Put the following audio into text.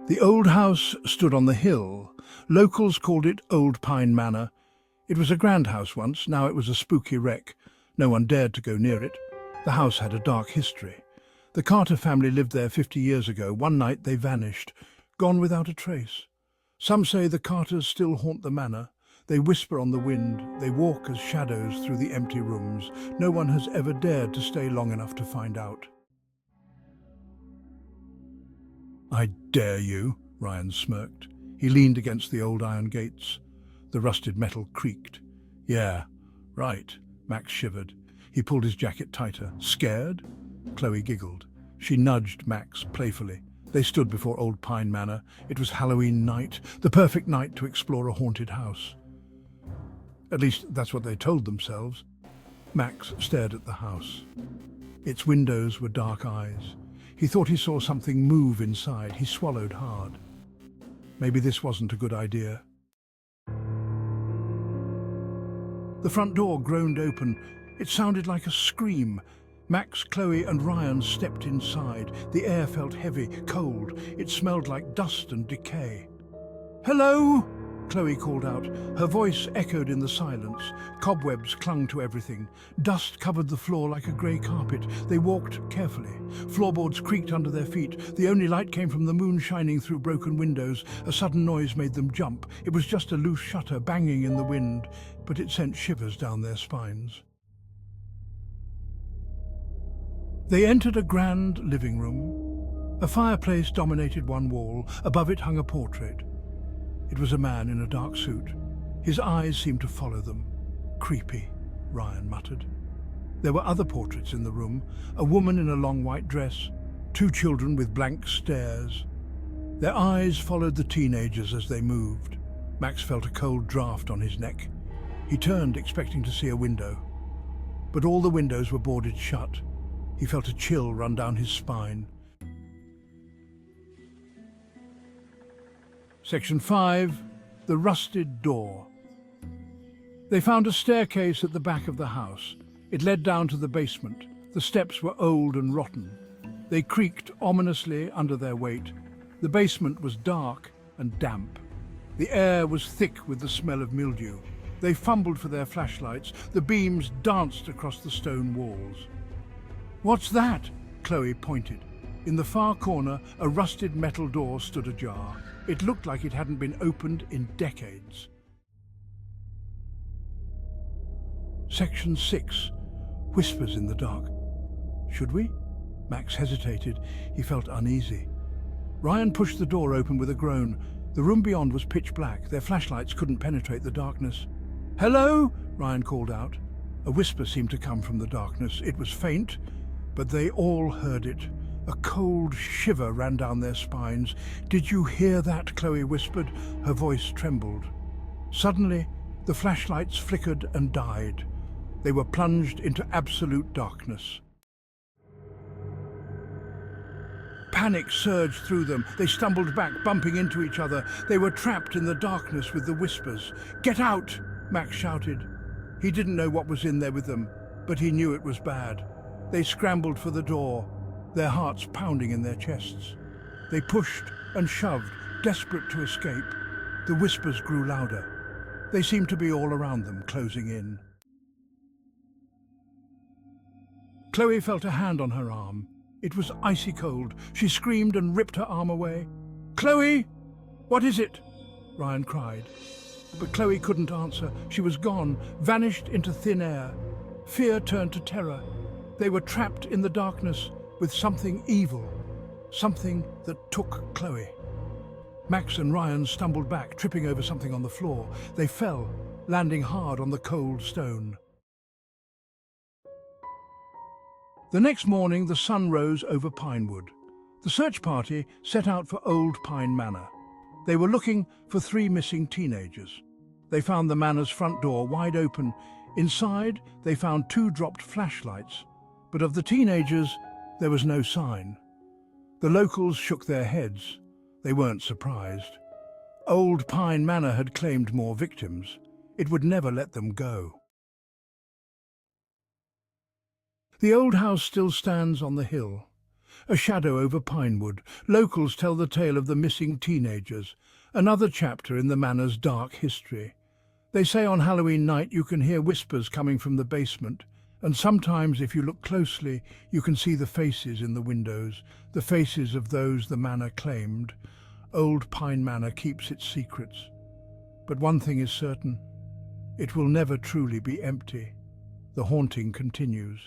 The old house stood on the hill. Locals called it Old Pine Manor. It was a grand house once, now it was a spooky wreck. No one dared to go near it. The house had a dark history. The Carter family lived there 50 years ago. One night they vanished, gone without a trace. Some say the Carters still haunt the manor. They whisper on the wind, they walk as shadows through the empty rooms. No one has ever dared to stay long enough to find out. "I dare you," Ryan smirked. He leaned against the old iron gates. The rusted metal creaked. "Yeah, right," Max shivered. He pulled his jacket tighter. "Scared?" Chloe giggled. She nudged Max playfully. They stood before Old Pine Manor. It was Halloween night, the perfect night to explore a haunted house. At least that's what they told themselves. Max stared at the house. Its windows were dark eyes. He thought he saw something move inside. He swallowed hard. Maybe this wasn't a good idea. The front door groaned open. It sounded like a scream. Max, Chloe and Ryan stepped inside. The air felt heavy, cold. It smelled like dust and decay. "Hello?" Chloe called out. Her voice echoed in the silence. Cobwebs clung to everything. Dust covered the floor like a grey carpet. They walked carefully. Floorboards creaked under their feet. The only light came from the moon shining through broken windows. A sudden noise made them jump. It was just a loose shutter banging in the wind, but it sent shivers down their spines. They entered a grand living room. A fireplace dominated one wall. Above it hung a portrait. It was a man in a dark suit. His eyes seemed to follow them. "Creepy," Ryan muttered. There were other portraits in the room. A woman in a long white dress. Two children with blank stares. Their eyes followed the teenagers as they moved. Max felt a cold draft on his neck. He turned, expecting to see a window. But all the windows were boarded shut. He felt a chill run down his spine. Section 5. The Rusted Door. They found a staircase at the back of the house. It led down to the basement. The steps were old and rotten. They creaked ominously under their weight. The basement was dark and damp. The air was thick with the smell of mildew. They fumbled for their flashlights. The beams danced across the stone walls. "What's that?" Chloe pointed. In the far corner, a rusted metal door stood ajar. It looked like it hadn't been opened in decades. Section 6. Whispers in the dark. "Should we?" Max hesitated. He felt uneasy. Ryan pushed the door open with a groan. The room beyond was pitch black. Their flashlights couldn't penetrate the darkness. "Hello?" Ryan called out. A whisper seemed to come from the darkness. It was faint, but they all heard it. A cold shiver ran down their spines. "Did you hear that?" Chloe whispered. Her voice trembled. Suddenly, the flashlights flickered and died. They were plunged into absolute darkness. Panic surged through them. They stumbled back, bumping into each other. They were trapped in the darkness with the whispers. "Get out!" Max shouted. He didn't know what was in there with them, but he knew it was bad. They scrambled for the door, their hearts pounding in their chests. They pushed and shoved, desperate to escape. The whispers grew louder. They seemed to be all around them, closing in. Chloe felt a hand on her arm. It was icy cold. She screamed and ripped her arm away. "Chloe! What is it?" Ryan cried. But Chloe couldn't answer. She was gone, vanished into thin air. Fear turned to terror. They were trapped in the darkness with something evil, something that took Chloe. Max and Ryan stumbled back, tripping over something on the floor. They fell, landing hard on the cold stone. The next morning, the sun rose over Pinewood. The search party set out for Old Pine Manor. They were looking for 3 missing teenagers. They found the manor's front door wide open. Inside, they found 2 dropped flashlights, but of the teenagers, there was no sign. The locals shook their heads. They weren't surprised. Old Pine Manor had claimed more victims. It would never let them go. The old house still stands on the hill. A shadow over Pinewood. Locals tell the tale of the missing teenagers, another chapter in the Manor's dark history. They say on Halloween night you can hear whispers coming from the basement, and sometimes if you look closely you can see the faces in the windows, the faces of those the Manor claimed. Old Pine Manor keeps its secrets. But one thing is certain, it will never truly be empty. The haunting continues.